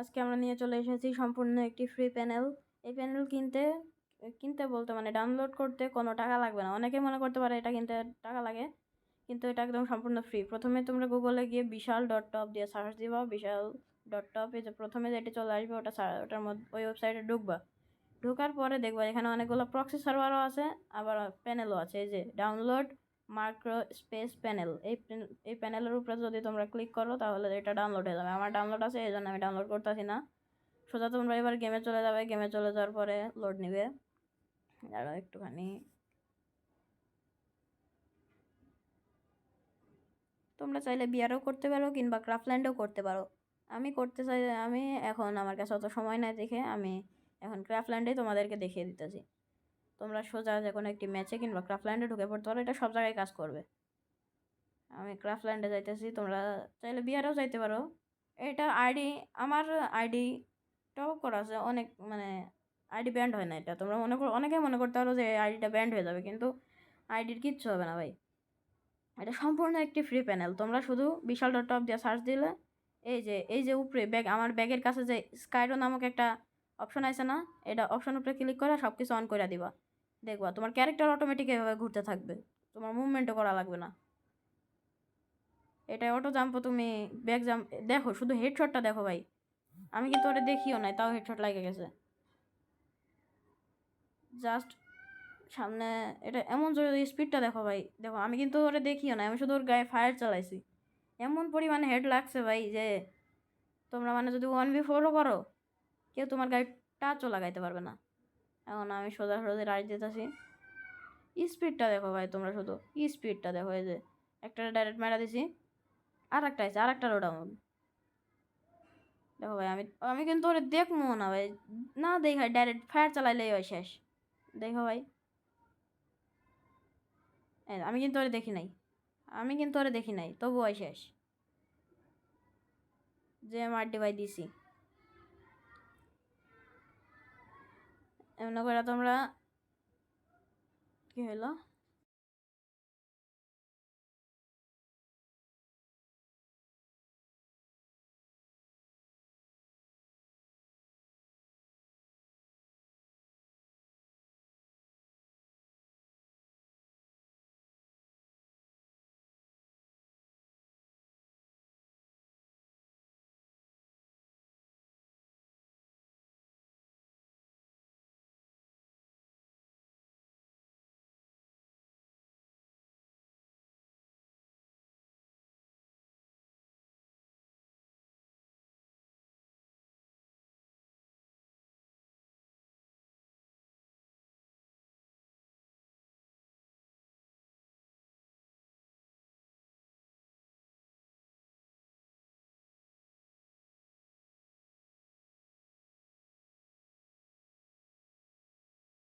আজকে আমরা নিয়ে চলে এসেছি সম্পূর্ণ একটি ফ্রি প্যানেল। এই প্যানেল কিনতে বলতে মানে ডাউনলোড করতে কোনো টাকা লাগবে না। অনেকে মনে করতে পারে এটা কিনতে টাকা লাগে, কিন্তু এটা একদম সম্পূর্ণ ফ্রি। প্রথমে তোমরা গুগলে গিয়ে বিশাল.টপ দিয়ে সার্চ দিবা। বিশাল.টপ এই যে প্রথমে যেটি চলে আসবে ওটার মধ্যে ওই ওয়েবসাইটে ঢুকবা। ঢোকার পরে দেখবা এখানে অনেকগুলো প্রক্সি সার্ভারও আছে, আবার প্যানেলও আছে। এই যে ডাউনলোড মাইক্রো স্পেস প্যানেল, এই প্যানেলের উপরে যদি তোমরা ক্লিক করো তাহলে এটা ডাউনলোড হয়ে যাবে। আমার ডাউনলোড আছে, এই জন্য আমি ডাউনলোড করতেছি না। সোজা তোমরা এবার গেমে চলে যাবে। গেমে চলে যাওয়ার পরে লোড নিবে, দাঁড়াও একটুখানি। তোমরা চাইলে বিয়ারও করতে পারো কিংবা ক্রাফল্যান্ডও করতে পারো। আমি এখন আমার কাছে অত সময় নাই দেখে আমি এখন ক্রাফল্যান্ডেই তোমাদেরকে দেখিয়ে দিতেছি। তোমরা সোজা যে কোনো একটি ম্যাচে কিংবা ক্রাফল্যান্ডে ঢুকে পড়তে পারো, এটা সব জায়গায় কাজ করবে। আমি ক্রাফল্যান্ডে যাইতেছি, তোমরা চাইলে বিয়ারেও যাইতে পারো। এটা আমার আইডি টপ করা আছে অনেক, মানে আইডি ব্যান্ড হয় না। এটা তোমরা অনেকে মনে করতে পারো যে আইডিটা ব্যান্ড হয়ে যাবে, কিন্তু আইডির কিচ্ছু হবে না ভাই। এটা সম্পূর্ণ একটি ফ্রি প্যানেল। তোমরা শুধু বিশাল.টপ দিয়ে সার্চ দিলে এই যে উপরে আমার ব্যাগের কাছে যে স্কাইরো নামক একটা অপশন আছে না, এটা অপশন উপরে ক্লিক করে সব কিছু অন করে দিবা। দেখবা তোমার ক্যারেক্টার অটোমেটিক এভাবে ঘুরতে থাকবে, তোমার মুভমেন্টও করা লাগবে না। এটা অটো জাম্পও তুমি ব্যাক জাম্প দেখো, শুধু হেডশটটা দেখো ভাই। আমি কিন্তু ওটা দেখিও নাই, তাও হেডশট লাগে গেছে। জাস্ট সামনে এটা এমন জোরে স্পিডটা দেখো ভাই, দেখো আমি কিন্তু ওরে দেখিও না, আমি শুধু ওর গায়ে ফায়ার চালাইছি। এমন পরিমাণে হেড লাগছে ভাই যে তোমরা মানে যদি 1v4ও করো, কেউ তোমার গায়ে টাচও লাগাইতে পারবে না। এখন আমি সোজা রাইড দিতেছি। স্পিডটা দেখো ভাই, তোমরা শুধু স্পিডটা দেখো। এই যে একটা ডাইরেক্ট মেরা দিছি, আর একটা আছে, আর একটা ডাউন। দেখো ভাই আমি কিন্তু ওরে দেখবো না ভাই, না দেখাই ডাইরেক্ট ফায়ার চালাইলেই হয় শেষ। দেখো ভাই, আমি কিন্তু ওরে দেখি নাই, তবু হয় শেষ। যে মারডি ভাই দিছি এমন করে। তোমরা কি হইলো?